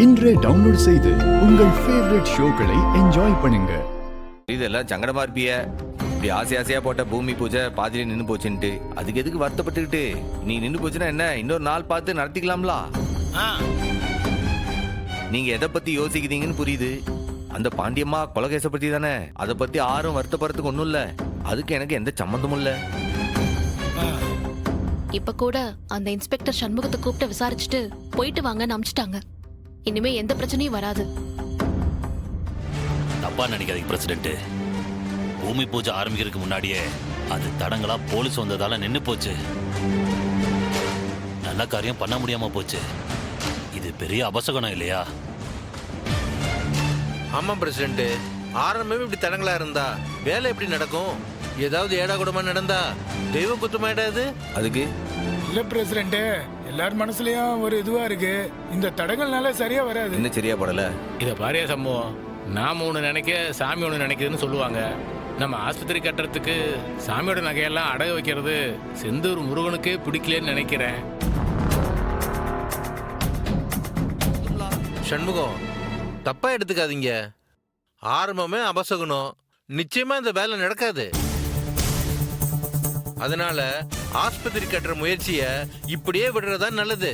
இன்றே டவுன்லோட் செய்து உங்கள் ஃபேவரட் ஷோக்களை என்ஜாய் பண்ணுங்க. இதெல்லாம் சங்கடமா இருப்பிய. இப்படி ஆசையா போட்ட பூமி பூஜை பாதியில நின்னு போச்சுன்ட்டு அதுக்கு எதுக்கு வருத்தப்பட்டுக்கிட்டு? நீ நின்னு போச்சுன்னா என்ன, இன்னொரு நாள் பார்த்து நடத்திக்கலாம்ல. நீங்க எதை பத்தி யோசிக்கிறீங்கன்னு புரியுது. அந்த பாண்டியம்மா கொலகேச பத்தி தானே. அதை பத்தி யாரும் வருத்தப்படுறதுக்கு ஒண்ணும் இல்ல. அதுக்கு எனக்கு எந்த சம்மந்தமும் இல்ல. இப்ப கூட அந்த இன்ஸ்பெக்டர் சண்முகத்தை கூப்பிட்டு விசாரிச்சுட்டு போயிட்டு வாங்கன்னு அனுப்பிச்சிட்டாங்க. இனிமே எந்த பிரச்சனையும் வராது. தப்பா நினைக்காதீங்க பிரசிடென்ட். பூமி பூஜை ஆரம்பிக்கிறதுக்கு முன்னாடியே அது தடங்களா போலீஸ் வந்ததால நின்னு போச்சு. நல்ல காரியம் பண்ண முடியாம போச்சு. இது பெரிய அபசகனம் இல்லையா? ஆமா பிரசிடென்ட், ஆரம்பமே இப்படி தடங்களா இருந்தா வேலை எப்படி நடக்கும்? ஏதாவது ஏடா கூடமா நடந்தா தெய்வம் குற்றமாயிடாது. அதுக்கு இல்ல பிரசிடென்ட், எல்லார் மனசுலயும் ஒரு இதுவா இருக்கு. இந்த தடங்கள்னால சரியா வராது. என்ன சரியா படல. இதை பாரியா சம்பவம். நாம ஒன்று நினைக்க சாமி ஒன்று நினைக்குதுன்னு சொல்லுவாங்க. நம்ம ஆஸ்பத்திரி கட்டுறதுக்கு சாமியோட நகையெல்லாம் அடகு வைக்கிறது செந்தூர் முருகனுக்கே பிடிக்கலன்னு நினைக்கிறேன். சண்முகம், தப்பா எடுத்துக்காதீங்க. ஆரம்பமே அபசகுனம். நிச்சயமா இந்த வேலை நடக்காது. அதனால ஆஸ்பத்திரி கட்டுற முயற்சிய இப்படியே விடுறதா நல்லது.